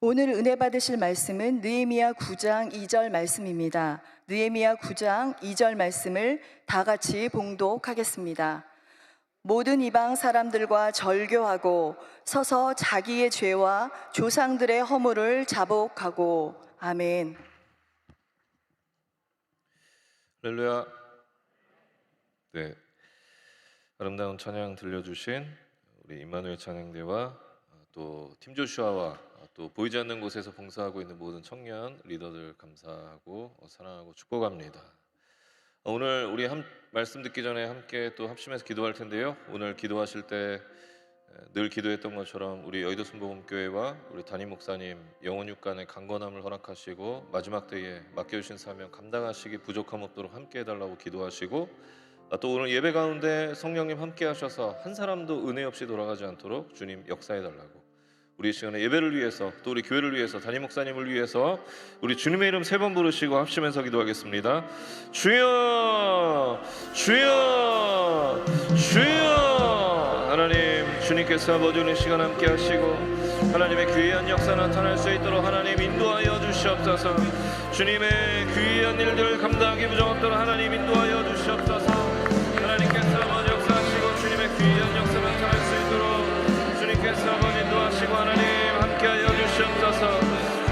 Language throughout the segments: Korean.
오늘 은혜 받으실 말씀은 느헤미야 9장 2절 말씀입니다. 느헤미야 9장 2절 말씀을 다 같이 봉독하겠습니다. 모든 이방 사람들과 절교하고 서서 자기의 죄와 조상들의 허물을 자복하고. 아멘. 할렐루야. 네, 아름다운 찬양 들려주신 우리 임마누엘 찬양대와 또 팀 조슈아와 또 보이지 않는 곳에서 봉사하고 있는 모든 청년 리더들 감사하고 사랑하고 축복합니다. 오늘 우리 말씀 듣기 전에 함께 또 합심해서 기도할 텐데요. 오늘 기도하실 때 늘 기도했던 것처럼 우리 여의도 순복음교회와 우리 담임 목사님 영혼 육간의 강건함을 허락하시고 마지막 때에 맡겨주신 사명 감당하시기 부족함 없도록 함께 해달라고 기도하시고, 또 오늘 예배 가운데 성령님 함께 하셔서 한 사람도 은혜 없이 돌아가지 않도록 주님 역사해달라고, 우리 시간에 예배를 위해서 또 우리 교회를 위해서 담임 목사님을 위해서 우리 주님의 이름 3번 부르시고 합심해서 기도하겠습니다. 주여 주여 주여. 하나님, 주님께서 아버지 오늘 시간 함께 하시고 하나님의 귀한 역사 나타날 수 있도록 하나님 인도하여 주시옵소서. 주님의 귀한 일들 감당하기 부족하도록 하나님 인도하여 주시옵소서. 하나님께서 아버지 역사하시고 주님의 귀한 역사 나타날 수 있도록 주님께서 아버지 인도하시고 하나님 함께하여 주시옵소서.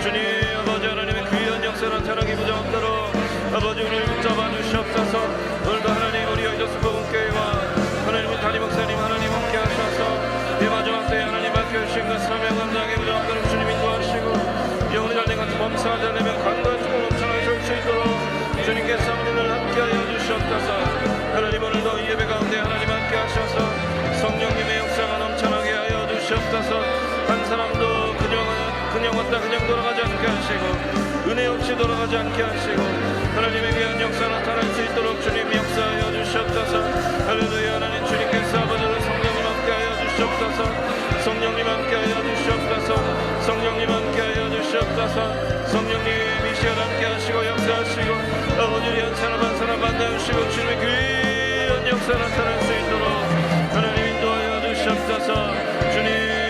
주님 아버지 하나님의 귀한 역사 나타나기 부족하도록 아버지 우리를 붙잡아 주시옵소서. 오늘도 하나님 우리 여의도 순복음교회와 하나님의 담임 목사님 하나님 함께 하셔서 이 마지막 때에 하나님 맡겨주신 그 사명 감당하기 부족하도록 주님 인도하시고 영혼이 잘된 같은 범사가 잘되면 강과 죽음 넘쳐나실 수 있도록 주님께서 우리를 함께하여 주시옵소서. 하나님 오늘도 예배 가운데 하나님 함께 하셔서 성령님의 역사가 넘쳐나게 하여 주시옵소서. 한 사람도 그냥 왔다 그냥 돌아가지 않게 하시고 은혜 없이 돌아가지 않게 하시고 하나님의 귀한 역사 나타날 수 있도록 주님 역사하여 주시옵소서. 할렐루야. 하나님 주님께서 아버지를 성령님 함께하여 주시옵소서. 성령님 함께하여 주시옵소서. 성령님 함께하여 주시옵소서. 성령님 이 시간 함께하시고 역사하시고 아버지를 한 사람 한 사람 만나주시고 주님의 귀한 역사 나타날 수 있도록 하나님 인도하여 주시옵소서. 주님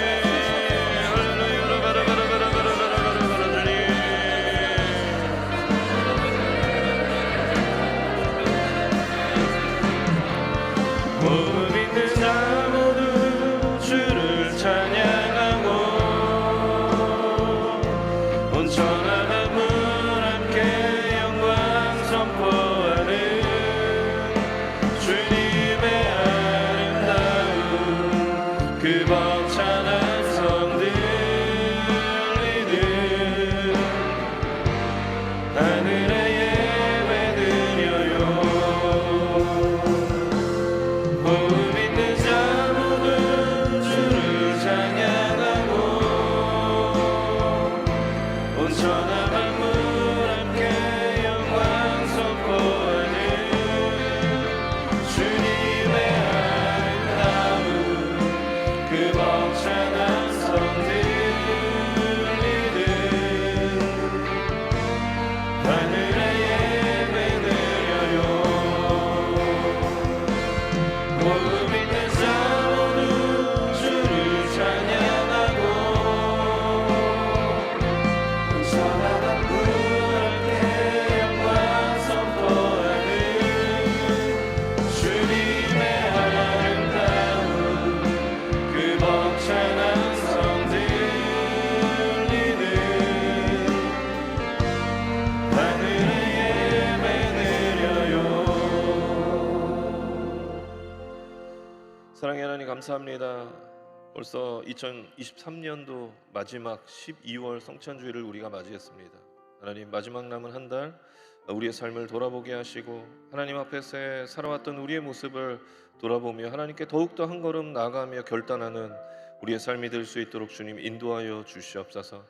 사랑의 하나님 감사합니다. 벌써 2023년도 마지막 12월 성찬주일을 우리가 맞이했습니다. 하나님 마지막 남은 한 달 우리의 삶을 돌아보게 하시고 하나님 앞에서 살아왔던 우리의 모습을 돌아보며 하나님께 더욱더 한 걸음 나아가며 결단하는 우리의 삶이 될 수 있도록 주님 인도하여 주시옵소서.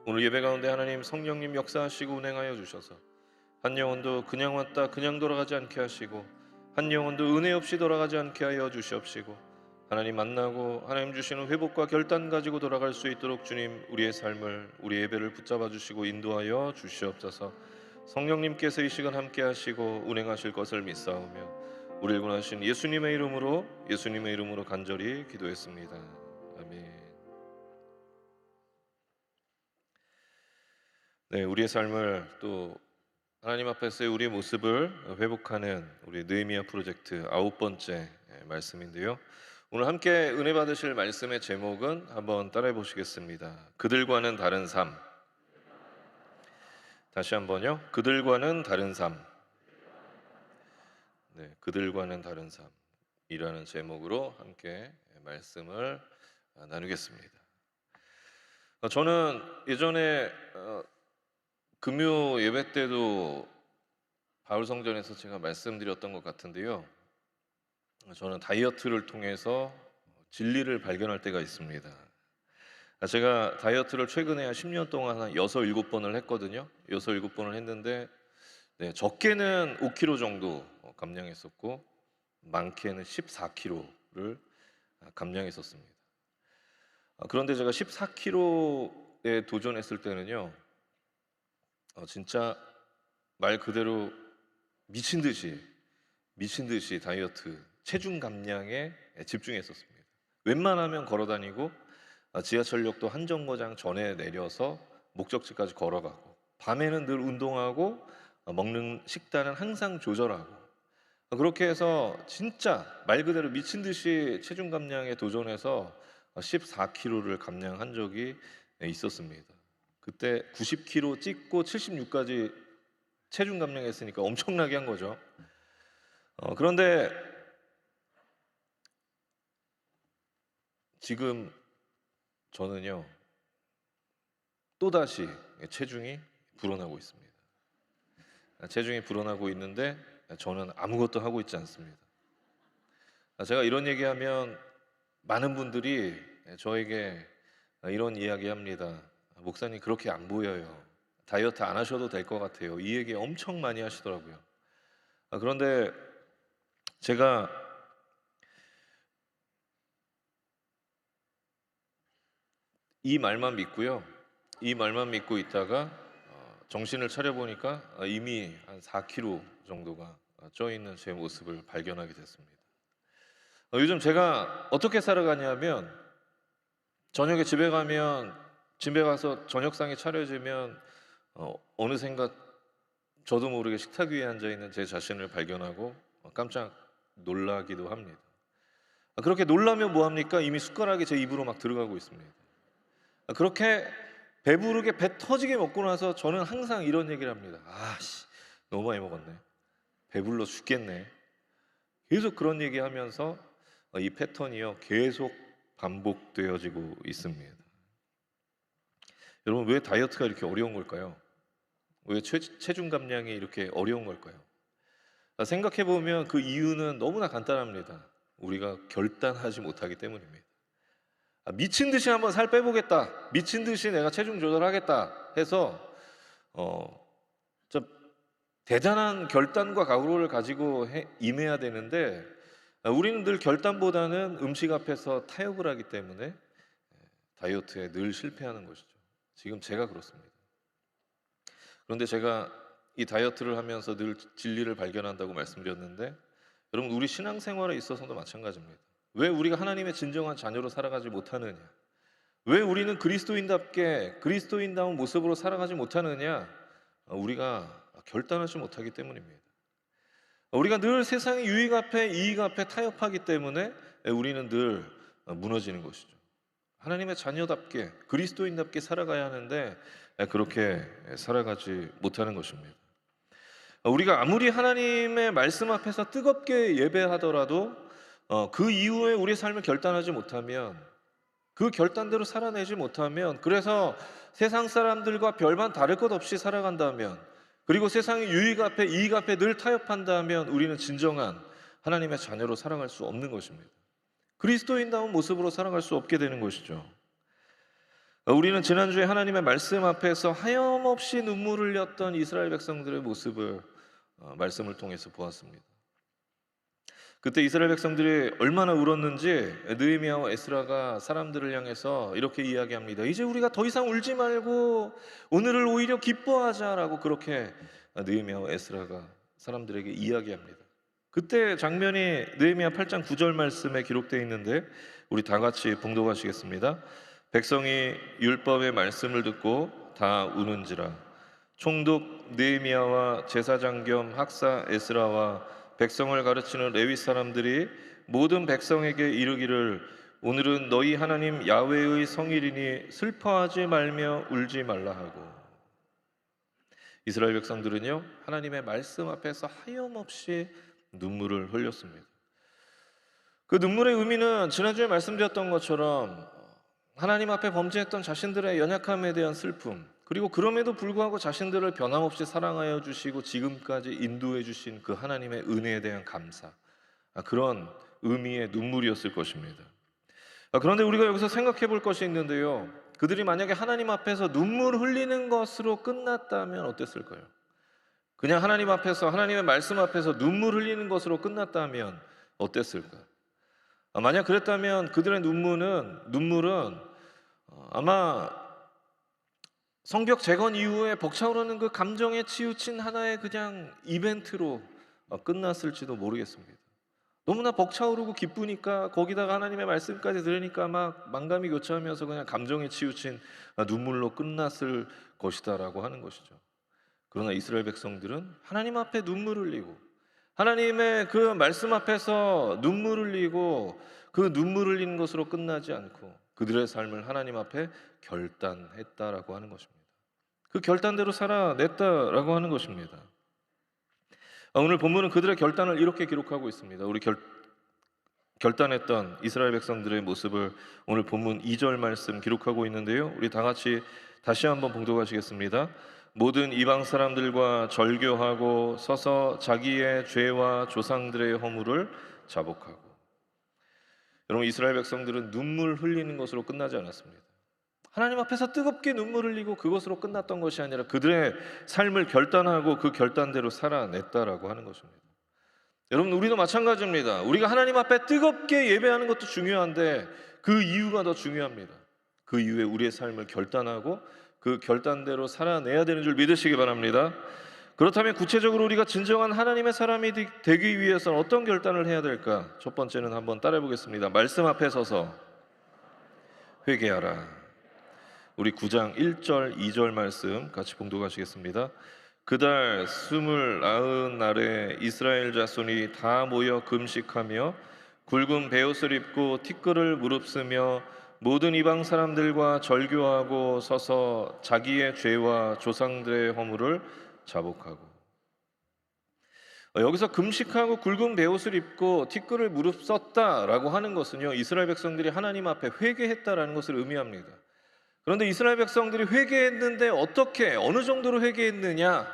오늘 예배 가운데 하나님 성령님 역사하시고 운행하여 주셔서 한 영혼도 그냥 왔다 그냥 돌아가지 않게 하시고 한 영혼도 은혜 없이 돌아가지 않게 하여 주시옵시고 하나님 만나고 하나님 주시는 회복과 결단 가지고 돌아갈 수 있도록 주님 우리의 삶을 우리 예배를 붙잡아 주시고 인도하여 주시옵소서. 성령님께서 이 시간 함께 하시고 운행하실 것을 믿사오며 우리를 구원하신 예수님의 이름으로 간절히 기도했습니다. 아멘. 네, 우리의 삶을 또 하나님 앞에서의 우리의 모습을 회복하는 우리 느헤미야 프로젝트 9번째 말씀인데요. 오늘 함께 은혜 받으실 말씀의 제목은 한번 따라해 보시겠습니다. 그들과는 다른 삶. 다시 한번요. 그들과는 다른 삶. 네, 그들과는 다른 삶이라는 제목으로 함께 말씀을 나누겠습니다. 저는 예전에 금요 예배 때도 바울 성전에서 제가 말씀드렸던 것 같은데요. 저는 다이어트를 통해서 진리를 발견할 때가 있습니다. 제가 다이어트를 최근에 한 10년 동안 한 6, 7번을 했거든요. 6, 7번을 했는데 네, 적게는 5kg 정도 감량했었고 많게는 14kg를 감량했었습니다. 그런데 제가 14kg에 도전했을 때는요, 진짜 말 그대로 미친 듯이 다이어트, 체중 감량에 집중했었습니다. 웬만하면 걸어 다니고 지하철역도 한 정거장 전에 내려서 목적지까지 걸어가고 밤에는 늘 운동하고 먹는 식단은 항상 조절하고 그렇게 해서 진짜 말 그대로 미친 듯이 체중 감량에 도전해서 14kg를 감량한 적이 있었습니다. 그때 90kg 찍고 76까지 체중 감량했으니까 엄청나게 한 거죠. 그런데 지금 저는요 또다시 체중이 불어나고 있습니다. 체중이 불어나고 있는데 저는 아무것도 하고 있지 않습니다. 제가 이런 얘기하면 많은 분들이 저에게 이런 이야기합니다. 목사님 그렇게 안 보여요. 다이어트 안 하셔도 될 것 같아요. 이 얘기 엄청 많이 하시더라고요. 그런데 제가 이 말만 믿고요. 이 말만 믿고 있다가 정신을 차려보니까 이미 한 4kg 정도가 쪄 있는 제 모습을 발견하게 됐습니다. 요즘 제가 어떻게 살아가냐면 저녁에 집에 가서 저녁상이 차려지면 어느샌가 저도 모르게 식탁 위에 앉아 있는 제 자신을 발견하고 깜짝 놀라기도 합니다. 그렇게 놀라면 뭐 합니까? 이미 숟가락이 제 입으로 막 들어가고 있습니다. 그렇게 배부르게 배 터지게 먹고 나서 저는 항상 이런 얘기를 합니다. 아씨 너무 많이 먹었네. 배불러 죽겠네. 계속 그런 얘기하면서 이 패턴이요 계속 반복되어지고 있습니다. 여러분 왜 다이어트가 이렇게 어려운 걸까요? 왜 체중 감량이 이렇게 어려운 걸까요? 생각해 보면 그 이유는 너무나 간단합니다. 우리가 결단하지 못하기 때문입니다. 미친 듯이 한번 살 빼보겠다. 미친 듯이 내가 체중 조절하겠다 해서 좀 대단한 결단과 각오를 가지고 임해야 되는데 우리는 늘 결단보다는 음식 앞에서 타협을 하기 때문에 다이어트에 늘 실패하는 것이죠. 지금 제가 그렇습니다. 그런데 제가 이 다이어트를 하면서 늘 진리를 발견한다고 말씀드렸는데 여러분 우리 신앙생활에 있어서도 마찬가지입니다. 왜 우리가 하나님의 진정한 자녀로 살아가지 못하느냐? 왜 우리는 그리스도인다운 모습으로 살아가지 못하느냐? 우리가 결단하지 못하기 때문입니다. 우리가 늘 세상의 유익 앞에 이익 앞에 타협하기 때문에 우리는 늘 무너지는 것이죠. 하나님의 자녀답게 그리스도인답게 살아가야 하는데 그렇게 살아가지 못하는 것입니다. 우리가 아무리 하나님의 말씀 앞에서 뜨겁게 예배하더라도 그 이후에 우리의 삶을 결단하지 못하면 그 결단대로 살아내지 못하면 그래서 세상 사람들과 별반 다를 것 없이 살아간다면 그리고 세상의 유익 앞에 이익 앞에 늘 타협한다면 우리는 진정한 하나님의 자녀로 살아갈 수 없는 것입니다. 그리스도인다운 모습으로 살아갈 수 없게 되는 것이죠. 우리는 지난주에 하나님의 말씀 앞에서 하염없이 눈물을 흘렸던 이스라엘 백성들의 모습을 말씀을 통해서 보았습니다. 그때 이스라엘 백성들이 얼마나 울었는지 느헤미야와 에스라가 사람들을 향해서 이렇게 이야기합니다. 이제 우리가 더 이상 울지 말고 오늘을 오히려 기뻐하자라고 그렇게 느헤미야와 에스라가 사람들에게 이야기합니다. 그때 장면이 느헤미야 8장 9절 말씀에 기록되어 있는데 우리 다 같이 봉독하시겠습니다. 백성이 율법의 말씀을 듣고 다 우는지라 총독 느헤미야와 제사장 겸 학사 에스라와 백성을 가르치는 레위 사람들이 모든 백성에게 이르기를 오늘은 너희 하나님 야훼의 성일이니 슬퍼하지 말며 울지 말라 하고. 이스라엘 백성들은요 하나님의 말씀 앞에서 하염없이 눈물을 흘렸습니다. 그 눈물의 의미는 지난주에 말씀드렸던 것처럼 하나님 앞에 범죄했던 자신들의 연약함에 대한 슬픔, 그리고 그럼에도 불구하고 자신들을 변함없이 사랑하여 주시고 지금까지 인도해 주신 그 하나님의 은혜에 대한 감사, 그런 의미의 눈물이었을 것입니다. 그런데 우리가 여기서 생각해 볼 것이 있는데요, 그들이 만약에 하나님 앞에서 눈물 흘리는 것으로 끝났다면 어땠을까요? 그냥 하나님 앞에서, 하나님의 말씀 앞에서 눈물 흘리는 것으로 끝났다면 어땠을까? 만약 그랬다면 그들의 눈물은 아마 성벽 재건 이후에 벅차오르는 그 감정에 치우친 하나의 그냥 이벤트로 끝났을지도 모르겠습니다. 너무나 벅차오르고 기쁘니까, 거기다가 하나님의 말씀까지 들으니까 막 만감이 교차하면서 그냥 감정에 치우친 눈물로 끝났을 것이다라고 하는 것이죠. 그러나 이스라엘 백성들은 하나님 앞에 눈물 흘리고, 하나님의 그 말씀 앞에서 눈물 흘리고, 그 눈물 흘리는 것으로 끝나지 않고 그들의 삶을 하나님 앞에 결단했다라고 하는 것입니다. 그 결단대로 살아냈다라고 하는 것입니다. 오늘 본문은 그들의 결단을 이렇게 기록하고 있습니다. 우리 결단했던 이스라엘 백성들의 모습을 오늘 본문 2절 말씀 기록하고 있는데요, 우리 다 같이 다시 한번 봉독하시겠습니다. 모든 이방 사람들과 절교하고 서서 자기의 죄와 조상들의 허물을 자복하고. 여러분, 이스라엘 백성들은 눈물 흘리는 것으로 끝나지 않았습니다. 하나님 앞에서 뜨겁게 눈물 흘리고 그것으로 끝났던 것이 아니라 그들의 삶을 결단하고 그 결단대로 살아냈다라고 하는 것입니다. 여러분, 우리도 마찬가지입니다. 우리가 하나님 앞에 뜨겁게 예배하는 것도 중요한데 그 이유가 더 중요합니다. 그 이후에 우리의 삶을 결단하고 그 결단대로 살아내야 되는 줄 믿으시기 바랍니다. 그렇다면 구체적으로 우리가 진정한 하나님의 사람이 되기 위해서는 어떤 결단을 해야 될까? 첫 번째는 한번 따라해 보겠습니다. 말씀 앞에 서서 회개하라. 우리 9장 1절 2절 말씀 같이 봉독하시겠습니다. 그달 29날에 이스라엘 자손이 다 모여 금식하며 굵은 베옷을 입고 티끌을 무릅쓰며 모든 이방 사람들과 절교하고 서서 자기의 죄와 조상들의 허물을 자복하고. 여기서 금식하고 굵은 베옷을 입고 티끌을 무릅썼다라고 하는 것은요, 이스라엘 백성들이 하나님 앞에 회개했다라는 것을 의미합니다. 그런데 이스라엘 백성들이 회개했는데 어떻게, 어느 정도로 회개했느냐?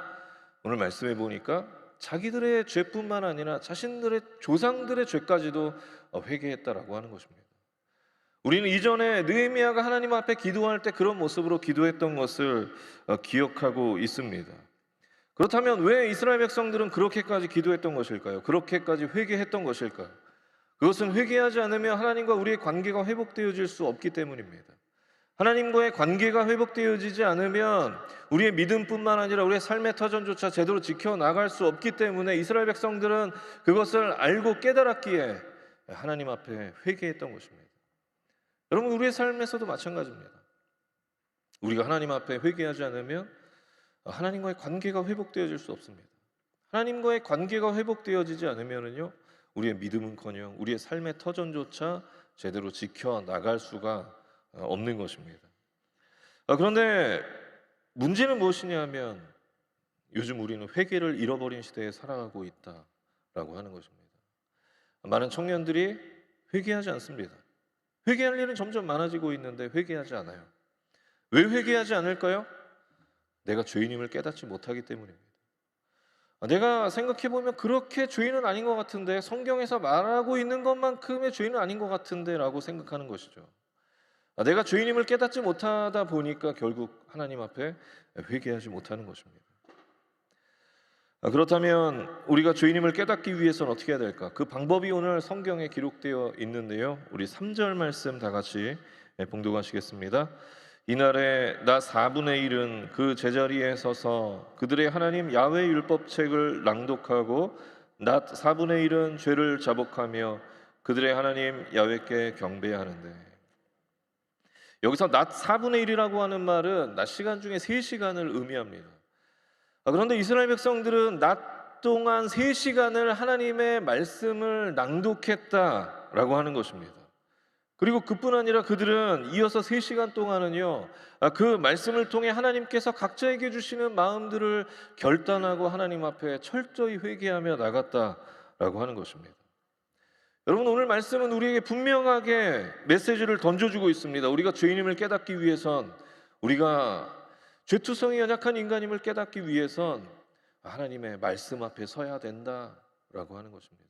오늘 말씀해 보니까 자기들의 죄뿐만 아니라 자신들의 조상들의 죄까지도 회개했다라고 하는 것입니다. 우리는 이전에 느헤미야가 하나님 앞에 기도할 때 그런 모습으로 기도했던 것을 기억하고 있습니다. 그렇다면 왜 이스라엘 백성들은 그렇게까지 기도했던 것일까요? 그렇게까지 회개했던 것일까요? 그것은 회개하지 않으면 하나님과 우리의 관계가 회복되어질 수 없기 때문입니다. 하나님과의 관계가 회복되어지지 않으면 우리의 믿음뿐만 아니라 우리의 삶의 터전조차 제대로 지켜나갈 수 없기 때문에 이스라엘 백성들은 그것을 알고 깨달았기에 하나님 앞에 회개했던 것입니다. 여러분, 우리의 삶에서도 마찬가지입니다. 우리가 하나님 앞에 회개하지 않으면 하나님과의 관계가 회복되어질 수 없습니다. 하나님과의 관계가 회복되어지지 않으면요, 우리의 믿음은커녕 우리의 삶의 터전조차 제대로 지켜나갈 수가 없는 것입니다. 그런데 문제는 무엇이냐 하면 요즘 우리는 회개를 잃어버린 시대에 살아가고 있다라고 하는 것입니다. 많은 청년들이 회개하지 않습니다. 회개할 일은 점점 많아지고 있는데 회개하지 않아요. 왜 회개하지 않을까요? 내가 죄인임을 깨닫지 못하기 때문입니다. 내가 생각해보면 그렇게 죄인은 아닌 것 같은데, 성경에서 말하고 있는 것만큼의 죄인은 아닌 것 같은데 라고 생각하는 것이죠. 내가 죄인임을 깨닫지 못하다 보니까 결국 하나님 앞에 회개하지 못하는 것입니다. 그렇다면 우리가 죄인임을 깨닫기 위해서는 어떻게 해야 될까? 그 방법이 오늘 성경에 기록되어 있는데요, 우리 3절 말씀 다 같이 봉독하시겠습니다. 이날에 나 4분의 1은 그 제자리에 서서 그들의 하나님 야훼 율법책을 낭독하고 낮 4분의 1은 죄를 자복하며 그들의 하나님 야훼께 경배하는데. 여기서 낮 4분의 1이라고 하는 말은 낮 시간 중에 3시간을 의미합니다. 그런데 이스라엘 백성들은 낮 동안 3시간을 하나님의 말씀을 낭독했다라고 하는 것입니다. 그리고 그뿐 아니라 그들은 이어서 3시간 동안은요, 그 말씀을 통해 하나님께서 각자에게 주시는 마음들을 결단하고 하나님 앞에 철저히 회개하며 나갔다라고 하는 것입니다. 여러분, 오늘 말씀은 우리에게 분명하게 메시지를 던져주고 있습니다. 우리가 죄인임을 깨닫기 위해선, 우리가 죄투성이 연약한 인간임을 깨닫기 위해선 하나님의 말씀 앞에 서야 된다라고 하는 것입니다.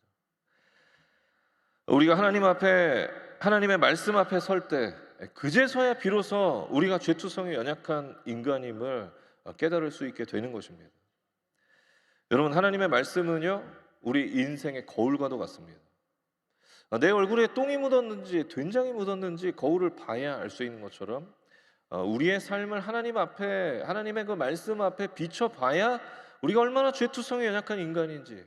우리가 하나님의 말씀 앞에 설 때 그제서야 비로소 우리가 죄투성이 연약한 인간임을 깨달을 수 있게 되는 것입니다. 여러분, 하나님의 말씀은요, 우리 인생의 거울과도 같습니다. 내 얼굴에 똥이 묻었는지 된장이 묻었는지 거울을 봐야 알 수 있는 것처럼 우리의 삶을 하나님의 그 말씀 앞에 비춰봐야 우리가 얼마나 죄투성이 연약한 인간인지,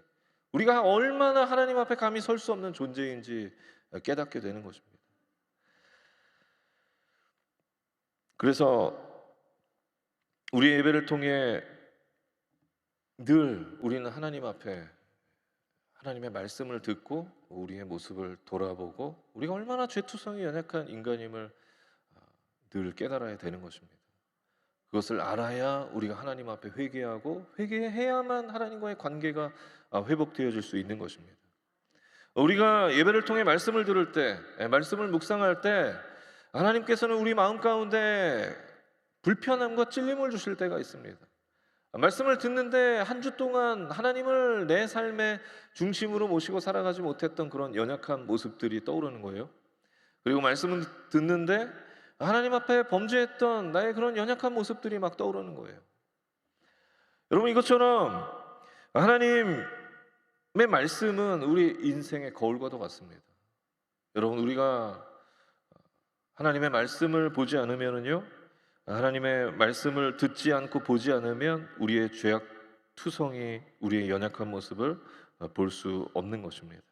우리가 얼마나 하나님 앞에 감히 설 수 없는 존재인지 깨닫게 되는 것입니다. 그래서 우리 예배를 통해 늘 우리는 하나님 앞에 하나님의 말씀을 듣고 우리의 모습을 돌아보고 우리가 얼마나 죄투성이 연약한 인간임을 늘 깨달아야 되는 것입니다. 그것을 알아야 우리가 하나님 앞에 회개하고 회개해야만 하나님과의 관계가 회복되어질 수 있는 것입니다. 우리가 예배를 통해 말씀을 들을 때, 말씀을 묵상할 때 하나님께서는 우리 마음 가운데 불편함과 찔림을 주실 때가 있습니다. 말씀을 듣는데 한 주 동안 하나님을 내 삶의 중심으로 모시고 살아가지 못했던 그런 연약한 모습들이 떠오르는 거예요. 그리고 말씀을 듣는데 하나님 앞에 범죄했던 나의 그런 연약한 모습들이 막 떠오르는 거예요. 여러분, 이것처럼 하나님의 말씀은 우리 인생의 거울과도 같습니다. 여러분, 우리가 하나님의 말씀을 보지 않으면요, 하나님의 말씀을 듣지 않고 보지 않으면 우리의 죄악 투성이, 우리의 연약한 모습을 볼 수 없는 것입니다.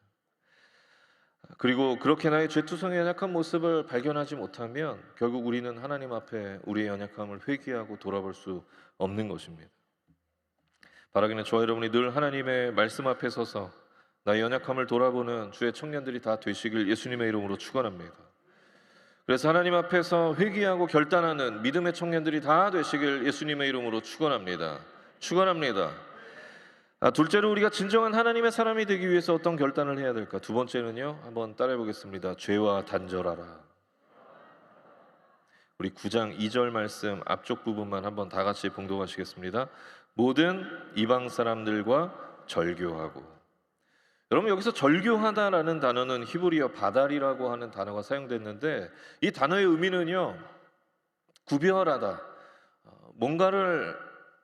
그리고 그렇게 나의 죄투성의 연약한 모습을 발견하지 못하면 결국 우리는 하나님 앞에 우리의 연약함을 회개하고 돌아볼 수 없는 것입니다. 바라기는 저와 여러분이 늘 하나님의 말씀 앞에 서서 나의 연약함을 돌아보는 주의 청년들이 다 되시길 예수님의 이름으로 축원합니다. 그래서 하나님 앞에서 회개하고 결단하는 믿음의 청년들이 다 되시길 예수님의 이름으로 축원합니다. 둘째로, 우리가 진정한 하나님의 사람이 되기 위해서 어떤 결단을 해야 될까? 두 번째는요, 한번 따라해 보겠습니다. 죄와 단절하라. 우리 9장 2절 말씀 앞쪽 부분만 한번 다 같이 봉독하시겠습니다. 모든 이방 사람들과 절교하고. 여러분, 여기서 절교하다라는 단어는 히브리어 바달이라고 하는 단어가 사용됐는데, 이 단어의 의미는요, 구별하다, 뭔가를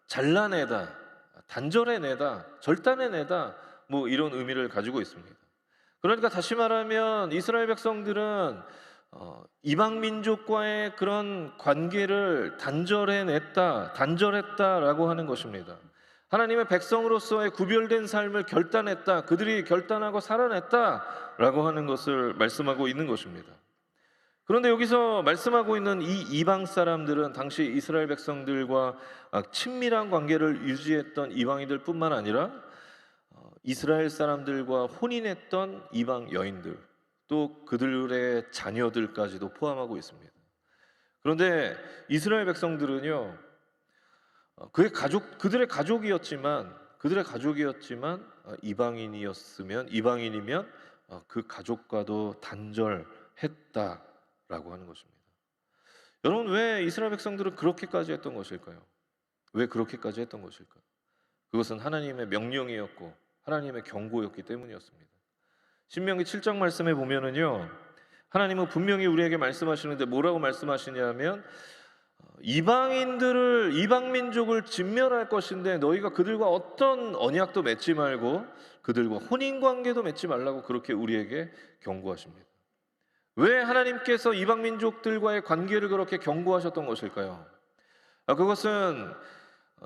잘라내다, 단절해내다, 절단해내다, 뭐 이런 의미를 가지고 있습니다. 그러니까 다시 말하면 이스라엘 백성들은 이방 민족과의 그런 관계를 단절했다라고 하는 것입니다. 하나님의 백성으로서의 구별된 삶을 결단했다, 그들이 결단하고 살아냈다라고 하는 것을 말씀하고 있는 것입니다. 그런데 여기서 말씀하고 있는 이 이방 사람들은 당시 이스라엘 백성들과 친밀한 관계를 유지했던 이방인들 뿐만 아니라 이스라엘 사람들과 혼인했던 이방 여인들, 또 그들의 자녀들까지도 포함하고 있습니다. 그런데 이스라엘 백성들은요, 그들의 가족이었지만 이방인이면 그 가족과도 단절했다라고 하는 것입니다. 여러분, 왜 이스라엘 백성들은 그렇게까지 했던 것일까요? 왜 그렇게까지 했던 것일까요? 그것은 하나님의 명령이었고 하나님의 경고였기 때문이었습니다. 신명기 7장 말씀에 보면은요, 하나님은 분명히 우리에게 말씀하시는데 뭐라고 말씀하시냐면, 이방 민족을 진멸할 것인데 너희가 그들과 어떤 언약도 맺지 말고 그들과 혼인 관계도 맺지 말라고 그렇게 우리에게 경고하십니다. 왜 하나님께서 이방 민족들과의 관계를 그렇게 경고하셨던 것일까요? 그것은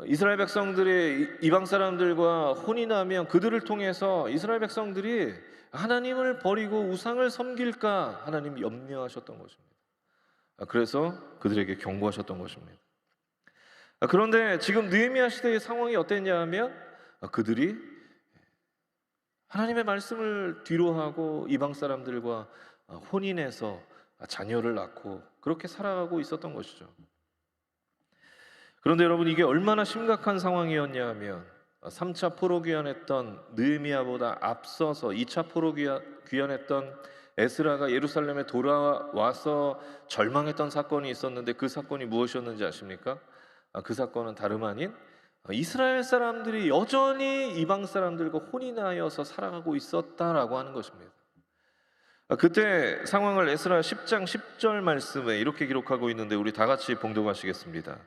이스라엘 백성들이 이방 사람들과 혼인하면 그들을 통해서 이스라엘 백성들이 하나님을 버리고 우상을 섬길까 하나님이 염려하셨던 것입니다. 그래서 그들에게 경고하셨던 것입니다. 그런데 지금 느헤미야 시대의 상황이 어땠냐 하면 그들이 하나님의 말씀을 뒤로하고 이방 사람들과 혼인해서 자녀를 낳고 그렇게 살아가고 있었던 것이죠. 그런데 여러분, 이게 얼마나 심각한 상황이었냐 하면 3차 포로 귀환했던 느헤미야보다 앞서서 2차 포로 귀환했던 에스라가 예루살렘에 돌아와서 절망했던 사건이 있었는데, 그 사건이 무엇이었는지 아십니까? 그 사건은 다름 아닌 이스라엘 사람들이 여전히 이방 사람들과 혼인하여서 살아가고 있었다라고 하는 것입니다. 그때 상황을 에스라 10장 10절 말씀에 이렇게 기록하고 있는데, 우리 다 같이 봉독하시겠습니다.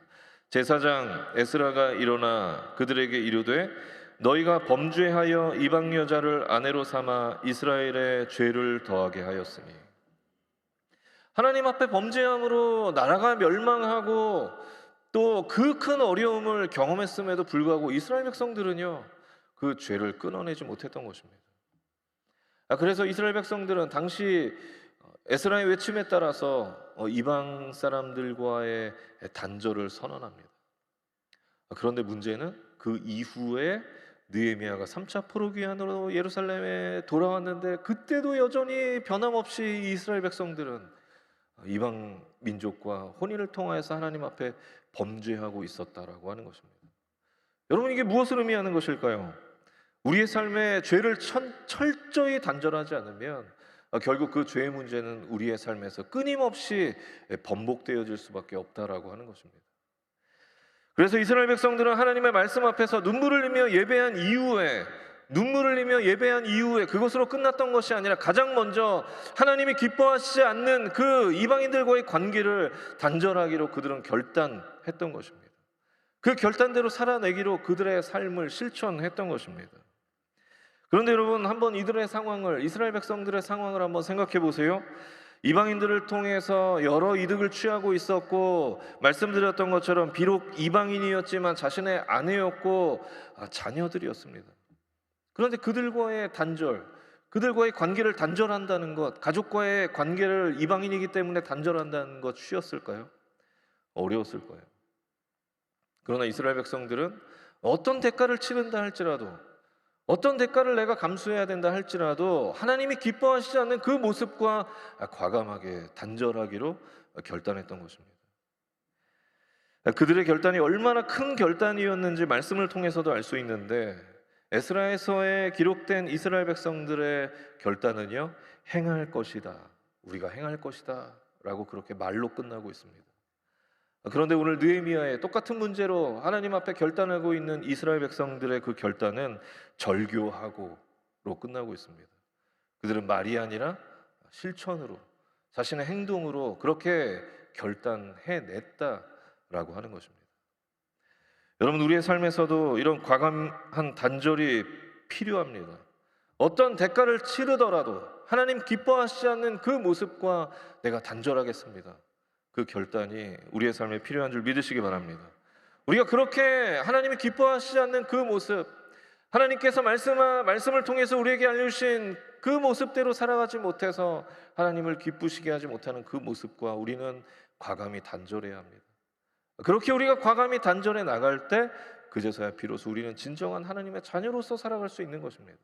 제사장 에스라가 일어나 그들에게 이르되 너희가 범죄하여 이방 여자를 아내로 삼아 이스라엘의 죄를 더하게 하였으니, 하나님 앞에 범죄함으로 나라가 멸망하고 또 그 큰 어려움을 경험했음에도 불구하고 이스라엘 백성들은요, 그 죄를 끊어내지 못했던 것입니다. 그래서 이스라엘 백성들은 당시 에스라의 외침에 따라서 이방 사람들과의 단절을 선언합니다. 그런데 문제는 그 이후에 느헤미야가 3차 포로 귀환으로 예루살렘에 돌아왔는데, 그때도 여전히 변함없이 이스라엘 백성들은 이방 민족과 혼인을 통하여서 하나님 앞에 범죄하고 있었다라고 하는 것입니다. 여러분, 이게 무엇을 의미하는 것일까요? 우리의 삶에 죄를 철저히 단절하지 않으면 결국 그 죄의 문제는 우리의 삶에서 끊임없이 번복되어질 수밖에 없다라고 하는 것입니다. 그래서 이스라엘 백성들은 하나님의 말씀 앞에서 눈물을 흘리며 예배한 이후에 그것으로 끝났던 것이 아니라 가장 먼저 하나님이 기뻐하시지 않는 그 이방인들과의 관계를 단절하기로 그들은 결단했던 것입니다. 그 결단대로 살아내기로 그들의 삶을 실천했던 것입니다. 그런데 여러분, 한번 이스라엘 백성들의 상황을 한번 생각해 보세요. 이방인들을 통해서 여러 이득을 취하고 있었고, 말씀드렸던 것처럼 비록 이방인이었지만 자신의 아내였고 자녀들이었습니다. 그런데 그들과의 관계를 단절한다는 것, 가족과의 관계를 이방인이기 때문에 단절한다는 것 쉬웠을까요? 어려웠을 거예요. 그러나 이스라엘 백성들은 어떤 대가를 치른다 할지라도, 어떤 대가를 내가 감수해야 된다 할지라도 하나님이 기뻐하시지 않는 그 모습과 과감하게 단절하기로 결단했던 것입니다. 그들의 결단이 얼마나 큰 결단이었는지 말씀을 통해서도 알 수 있는데, 에스라에서에 기록된 이스라엘 백성들의 결단은요, 행할 것이다, 우리가 행할 것이다 라고 그렇게 말로 끝나고 있습니다. 그런데 오늘 느헤미야의 똑같은 문제로 하나님 앞에 결단하고 있는 이스라엘 백성들의 그 결단은 절교하고로 끝나고 있습니다. 그들은 말이 아니라 실천으로, 자신의 행동으로 그렇게 결단해냈다라고 하는 것입니다. 여러분, 우리의 삶에서도 이런 과감한 단절이 필요합니다. 어떤 대가를 치르더라도 하나님 기뻐하시지 않는 그 모습과 내가 단절하겠습니다, 그 결단이 우리의 삶에 필요한 줄 믿으시기 바랍니다. 우리가 그렇게 하나님이 기뻐하시지 않는 그 모습, 하나님께서 말씀을 통해서 우리에게 알려주신 그 모습대로 살아가지 못해서 하나님을 기쁘시게 하지 못하는 그 모습과 우리는 과감히 단절해야 합니다. 그렇게 우리가 과감히 단절해 나갈 때 그제서야 비로소 우리는 진정한 하나님의 자녀로서 살아갈 수 있는 것입니다.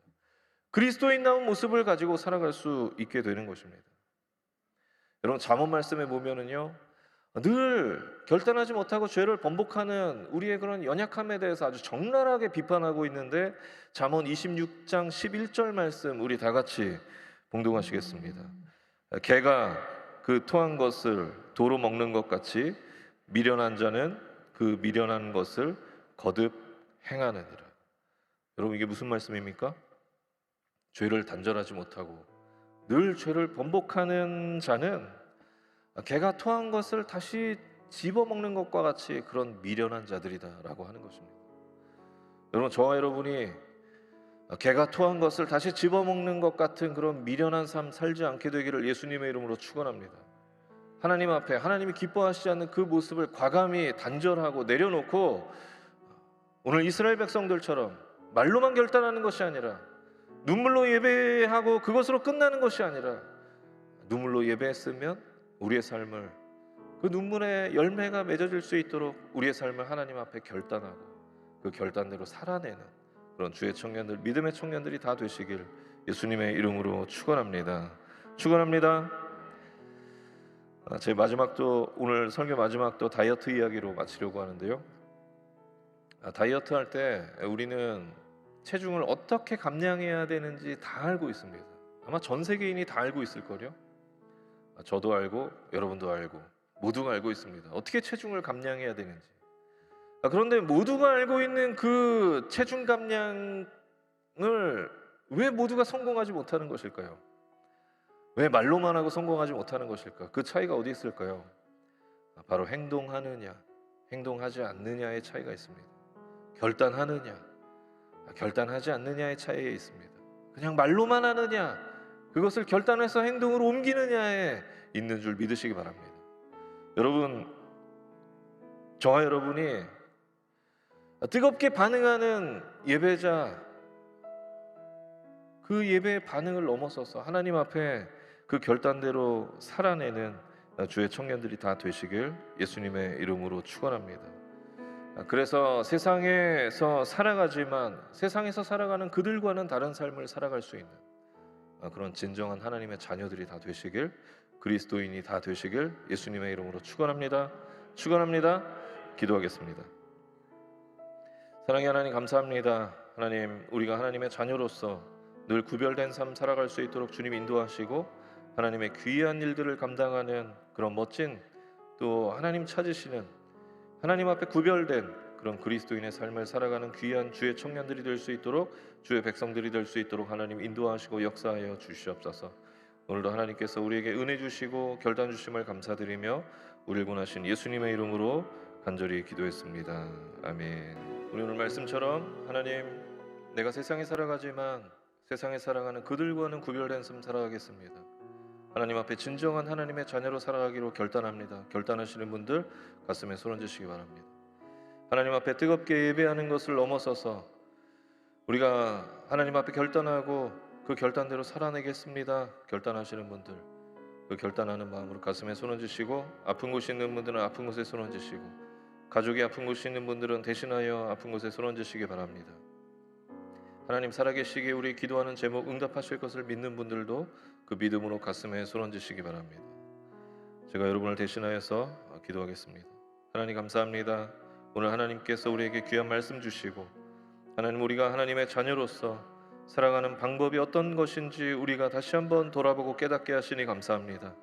그리스도인다운 모습을 가지고 살아갈 수 있게 되는 것입니다. 여러분, 잠언 말씀에 보면은요, 늘 결단하지 못하고 죄를 번복하는 우리의 그런 연약함에 대해서 아주 적나라하게 비판하고 있는데, 잠언 26장 11절 말씀 우리 다 같이 봉독하시겠습니다. 개가 그 토한 것을 도로 먹는 것 같이 미련한 자는 그 미련한 것을 거듭 행하느니라. 여러분, 이게 무슨 말씀입니까? 죄를 단절하지 못하고 늘 죄를 번복하는 자는 개가 토한 것을 다시 집어먹는 것과 같이 그런 미련한 자들이다라고 하는 것입니다. 여러분, 저와 여러분이 개가 토한 것을 다시 집어먹는 것 같은 그런 미련한 삶 살지 않게 되기를 예수님의 이름으로 축원합니다. 하나님 앞에 하나님이 기뻐하시지 않는 그 모습을 과감히 단절하고 내려놓고, 오늘 이스라엘 백성들처럼 말로만 결단하는 것이 아니라, 눈물로 예배하고 그것으로 끝나는 것이 아니라, 눈물로 예배했으면 우리의 삶을 그 눈물의 열매가 맺어질 수 있도록 우리의 삶을 하나님 앞에 결단하고 그 결단대로 살아내는 그런 주의 청년들, 믿음의 청년들이 다 되시길 예수님의 이름으로 축원합니다. 축원합니다. 제 마지막도, 오늘 설교 마지막도 다이어트 이야기로 마치려고 하는데요. 다이어트 할 때 우리는 체중을 어떻게 감량해야 되는지 다 알고 있습니다. 아마 전 세계인이 다 알고 있을 거요. 저도 알고 여러분도 알고 모두가 알고 있습니다. 어떻게 체중을 감량해야 되는지. 그런데 모두가 알고 있는 그 체중 감량을 왜 모두가 성공하지 못하는 것일까요? 왜 말로만 하고 성공하지 못하는 것일까? 그 차이가 어디 있을까요? 바로 행동하느냐, 행동하지 않느냐의 차이가 있습니다. 결단하느냐, 결단하지 않느냐의 차이에 있습니다. 그냥 말로만 하느냐, 그것을 결단해서 행동으로 옮기느냐에 있는 줄 믿으시기 바랍니다. 여러분, 저와 여러분이 뜨겁게 반응하는 예배자, 그 예배의 반응을 넘어서서 하나님 앞에 그 결단대로 살아내는 주의 청년들이 다 되시길 예수님의 이름으로 축원합니다. 그래서 세상에서 살아가지만 세상에서 살아가는 그들과는 다른 삶을 살아갈 수 있는 그런 진정한 하나님의 자녀들이 다 되시길, 그리스도인이 다 되시길 예수님의 이름으로 축원합니다. 축원합니다. 기도하겠습니다. 사랑의 하나님, 감사합니다. 하나님, 우리가 하나님의 자녀로서 늘 구별된 삶 살아갈 수 있도록 주님 인도하시고 하나님의 귀한 일들을 감당하는 그런 멋진, 또 하나님 찾으시는 하나님 앞에 구별된 그런 그리스도인의 삶을 살아가는 귀한 주의 청년들이 될 수 있도록, 주의 백성들이 될 수 있도록 하나님 인도하시고 역사하여 주시옵소서. 오늘도 하나님께서 우리에게 은혜 주시고 결단 주심을 감사드리며 우리를 구원하신 예수님의 이름으로 간절히 기도했습니다. 아멘. 우리 오늘 말씀처럼 하나님, 내가 세상에 살아가지만 세상에 살아가는 그들과는 구별된 삶 살아가겠습니다. 하나님 앞에 진정한 하나님의 자녀로 살아가기로 결단합니다. 결단하시는 분들 가슴에 손 얹으시기 바랍니다. 하나님 앞에 뜨겁게 예배하는 것을 넘어서서 우리가 하나님 앞에 결단하고 그 결단대로 살아내겠습니다. 결단하시는 분들, 그 결단하는 마음으로 가슴에 손 얹으시고, 아픈 곳이 있는 분들은 아픈 곳에 손 얹으시고, 가족이 아픈 곳이 있는 분들은 대신하여 아픈 곳에 손 얹으시기 바랍니다. 하나님 살아계시기에 우리 기도하는 제목 응답하실 것을 믿는 분들도 그 믿음으로 가슴에 손 얹으시기 바랍니다. 제가 여러분을 대신하여서 기도하겠습니다. 하나님 감사합니다. 오늘 하나님께서 우리에게 귀한 말씀 주시고, 하나님 우리가 하나님의 자녀로서 살아가는 방법이 어떤 것인지 우리가 다시 한번 돌아보고 깨닫게 하시니 감사합니다.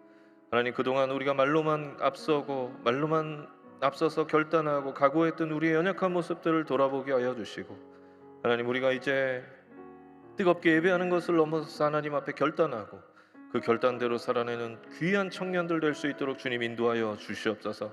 하나님, 그동안 우리가 말로만 앞서서 결단하고 각오했던 우리의 연약한 모습들을 돌아보게 하여 주시고, 하나님 우리가 이제 뜨겁게 예배하는 것을 넘어서 하나님 앞에 결단하고 그 결단대로 살아내는 귀한 청년들 될 수 있도록 주님 인도하여 주시옵소서.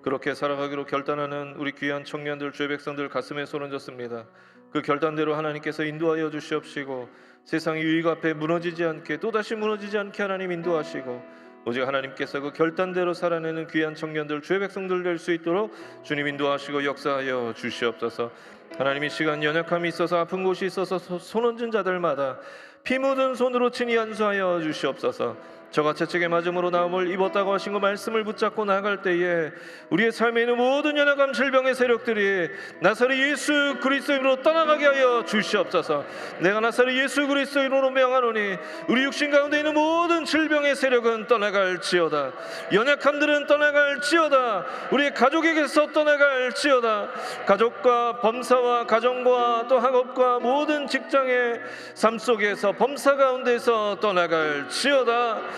그렇게 살아가기로 결단하는 우리 귀한 청년들, 주의 백성들 가슴에 손 얹었습니다. 그 결단대로 하나님께서 인도하여 주시옵시고, 세상의 유익 앞에 무너지지 않게, 또다시 무너지지 않게 하나님 인도하시고, 오직 하나님께서 그 결단대로 살아내는 귀한 청년들, 주의 백성들 될 수 있도록 주님 인도하시고 역사하여 주시옵소서. 하나님, 이 시간 연약함이 있어서 아픈 곳이 있어서 손 얹은 자들마다 피 묻은 손으로 친히 안수하여 주시옵소서. 저가 채찍에 맞음으로 나음을 입었다고 하신 그 말씀을 붙잡고 나아갈 때에 우리의 삶에 있는 모든 연약함, 질병의 세력들이 나사렛 예수 그리스도인으로 떠나가게 하여 주시옵소서. 내가 나사렛 예수 그리스도인으로 명하노니 우리 육신 가운데 있는 모든 질병의 세력은 떠나갈지어다. 연약함들은 떠나갈지어다. 우리의 가족에게서 떠나갈지어다. 가족과 범사와 가정과 또 학업과 모든 직장의 삶 속에서 범사 가운데서 떠나갈지어다.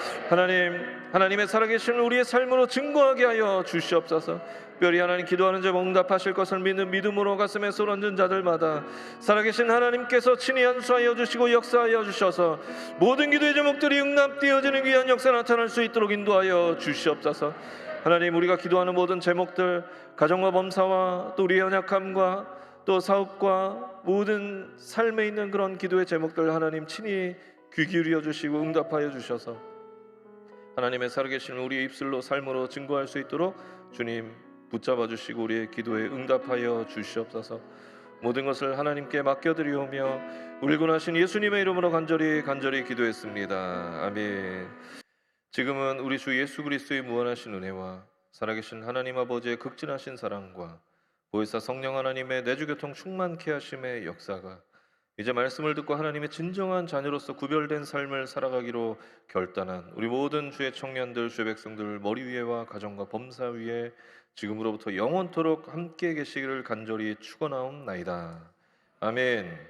하나님의 살아계신 우리의 삶으로 증거하게 하여 주시옵소서. 특별히 하나님 기도하는 자 응답하실 것을 믿는 믿음으로 가슴에 손 얹은 자들마다 살아계신 하나님께서 친히 안수하여 주시고 역사하여 주셔서 모든 기도의 제목들이 응답되어지는 귀한 역사 나타날 수 있도록 인도하여 주시옵소서. 하나님, 우리가 기도하는 모든 제목들, 가정과 범사와 또 우리의 연약함과 또 사업과 모든 삶에 있는 그런 기도의 제목들 하나님 친히 귀 기울여 주시고 응답하여 주셔서 하나님의 살아계신 우리의 입술로 삶으로 증거할 수 있도록 주님 붙잡아 주시고 우리의 기도에 응답하여 주시옵소서. 모든 것을 하나님께 맡겨드리오며 우리를 구원하신 예수님의 이름으로 간절히 기도했습니다. 아멘. 지금은 우리 주 예수 그리스도의 무한하신 은혜와 살아계신 하나님 아버지의 극진하신 사랑과 보혜사 성령 하나님의 내주교통 충만케 하심의 역사가 이제 말씀을 듣고 하나님의 진정한 자녀로서 구별된 삶을 살아가기로 결단한 우리 모든 주의 청년들, 주의 백성들 머리 위에와 가정과 범사 위에 지금으로부터 영원토록 함께 계시기를 간절히 축원하옵나이다. 아멘.